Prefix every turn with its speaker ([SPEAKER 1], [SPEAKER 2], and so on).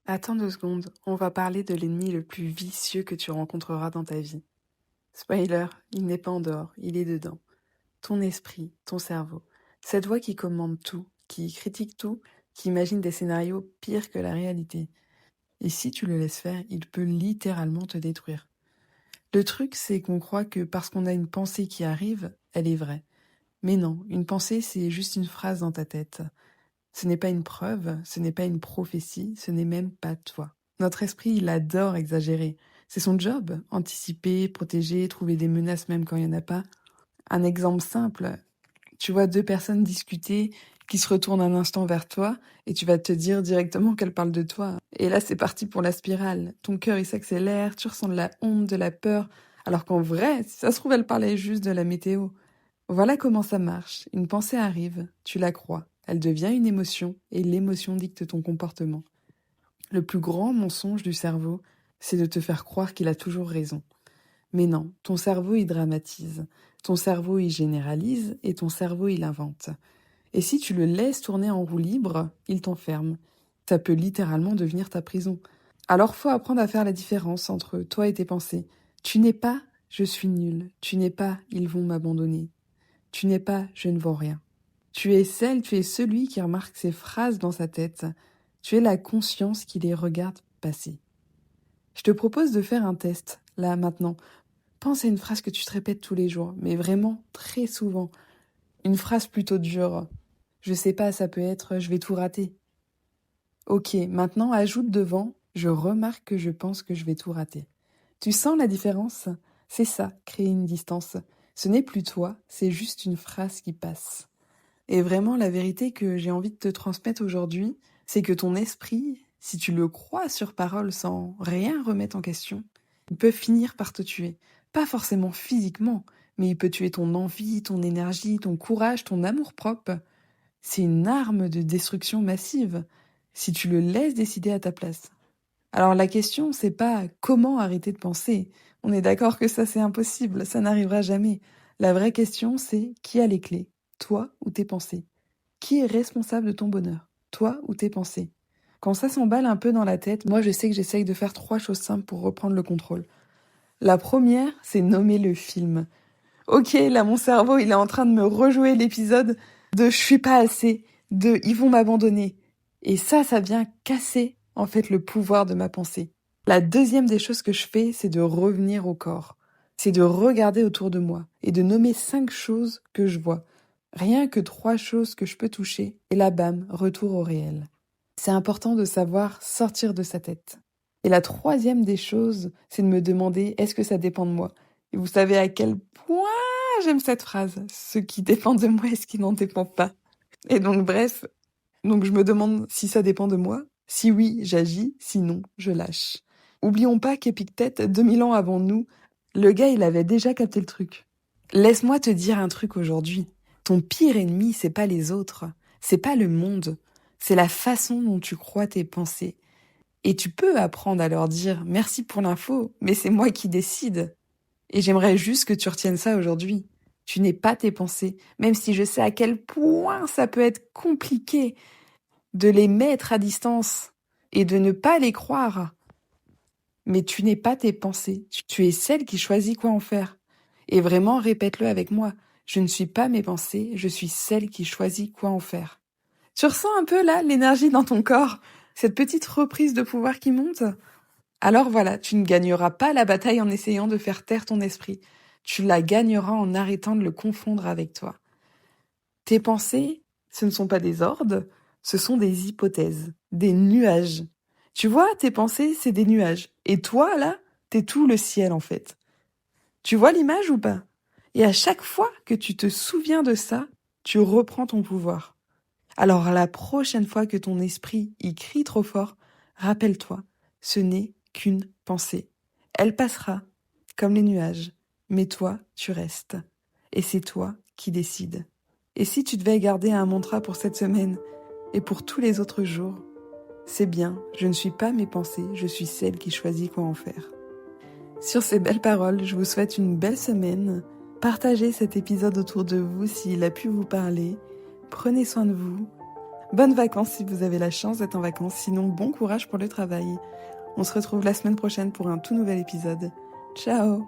[SPEAKER 1] Attends 2 secondes, on va parler de l'ennemi le plus vicieux que tu rencontreras dans ta vie. Spoiler, il n'est pas en dehors, il est dedans. Ton esprit, ton cerveau. Cette voix qui commande tout, qui critique tout, qui imagine des scénarios pires que la réalité. Et si tu le laisses faire, il peut littéralement te détruire. Le truc, c'est qu'on croit que parce qu'on a une pensée qui arrive, elle est vraie. Mais non, une pensée, c'est juste une phrase dans ta tête. Ce n'est pas une preuve, ce n'est pas une prophétie, ce n'est même pas toi. Notre esprit, il adore exagérer. C'est son job, anticiper, protéger, trouver des menaces même quand il n'y en a pas. Un exemple simple, tu vois 2 personnes discuter, qui se retournent un instant vers toi, et tu vas te dire directement qu'elles parlent de toi. Et là, c'est parti pour la spirale. Ton cœur, il s'accélère, tu ressens de la honte, de la peur, alors qu'en vrai, si ça se trouve, elle parlait juste de la météo. Voilà comment ça marche. Une pensée arrive, tu la crois, elle devient une émotion, et l'émotion dicte ton comportement. Le plus grand mensonge du cerveau, c'est de te faire croire qu'il a toujours raison. Mais non, ton cerveau il dramatise, ton cerveau il généralise, et ton cerveau il invente. Et si tu le laisses tourner en roue libre, il t'enferme. Ça peut littéralement devenir ta prison. Alors faut apprendre à faire la différence entre toi et tes pensées. Tu n'es pas je suis nul, tu n'es pas ils vont m'abandonner. Tu n'es pas je ne vaux rien. Tu es tu es celui qui remarque ces phrases dans sa tête. Tu es la conscience qui les regarde passer. Je te propose de faire un test, là, maintenant. Pense à une phrase que tu te répètes tous les jours, mais vraiment très souvent. Une phrase plutôt dure. Je sais pas, ça peut être je vais tout rater. Ok, maintenant ajoute devant je remarque que je pense que je vais tout rater. Tu sens la différence? C'est ça, créer une distance. Ce n'est plus toi, c'est juste une phrase qui passe. Et vraiment, la vérité que j'ai envie de te transmettre aujourd'hui, c'est que ton esprit, si tu le crois sur parole sans rien remettre en question, il peut finir par te tuer. Pas forcément physiquement, mais il peut tuer ton envie, ton énergie, ton courage, ton amour-propre. C'est une arme de destruction massive, si tu le laisses décider à ta place. Alors la question, c'est pas comment arrêter de penser. On est d'accord que ça c'est impossible, ça n'arrivera jamais. La vraie question, c'est qui a les clés, toi ou tes pensées? Qui est responsable de ton bonheur, toi ou tes pensées? Quand ça s'emballe un peu dans la tête, moi je sais que j'essaye de faire 3 choses simples pour reprendre le contrôle. La première, c'est nommer le film. Ok, là mon cerveau, il est en train de me rejouer l'épisode de je suis pas assez, de ils vont m'abandonner. Et ça vient casser en fait le pouvoir de ma pensée. La deuxième des choses que je fais, c'est de revenir au corps. C'est de regarder autour de moi et de nommer 5 choses que je vois. Rien que 3 choses que je peux toucher, et là bam, retour au réel. C'est important de savoir sortir de sa tête. Et la troisième des choses, c'est de me demander est-ce que ça dépend de moi? Et vous savez à quel point j'aime cette phrase. Ce qui dépend de moi et ce qui n'en dépend pas. Et donc bref, donc je me demande si ça dépend de moi. Si oui, j'agis, sinon, je lâche. Oublions pas qu'Épictète, 2000 ans avant nous, le gars, il avait déjà capté le truc. Laisse-moi te dire un truc aujourd'hui. Ton pire ennemi, c'est pas les autres, c'est pas le monde, c'est la façon dont tu crois tes pensées. Et tu peux apprendre à leur dire merci pour l'info, mais c'est moi qui décide. Et j'aimerais juste que tu retiennes ça aujourd'hui. Tu n'es pas tes pensées, même si je sais à quel point ça peut être compliqué de les mettre à distance et de ne pas les croire. Mais tu n'es pas tes pensées, tu es celle qui choisit quoi en faire. Et vraiment, répète-le avec moi. Je ne suis pas mes pensées, je suis celle qui choisit quoi en faire. Tu ressens un peu là l'énergie dans ton corps, cette petite reprise de pouvoir qui monte? Alors voilà, tu ne gagneras pas la bataille en essayant de faire taire ton esprit. Tu la gagneras en arrêtant de le confondre avec toi. Tes pensées, ce ne sont pas des ordres, ce sont des hypothèses, des nuages. Tu vois, tes pensées, c'est des nuages. Et toi, là, t'es tout le ciel, en fait. Tu vois l'image ou pas? Et à chaque fois que tu te souviens de ça, tu reprends ton pouvoir. Alors la prochaine fois que ton esprit y crie trop fort, rappelle-toi, ce n'est qu'une pensée. Elle passera, comme les nuages, mais toi, tu restes. Et c'est toi qui décides. Et si tu devais garder un mantra pour cette semaine et pour tous les autres jours, c'est bien, je ne suis pas mes pensées, je suis celle qui choisit quoi en faire. Sur ces belles paroles, je vous souhaite une belle semaine. Partagez cet épisode autour de vous s'il a pu vous parler. Prenez soin de vous. Bonnes vacances si vous avez la chance d'être en vacances, sinon bon courage pour le travail. On se retrouve la semaine prochaine pour un tout nouvel épisode. Ciao!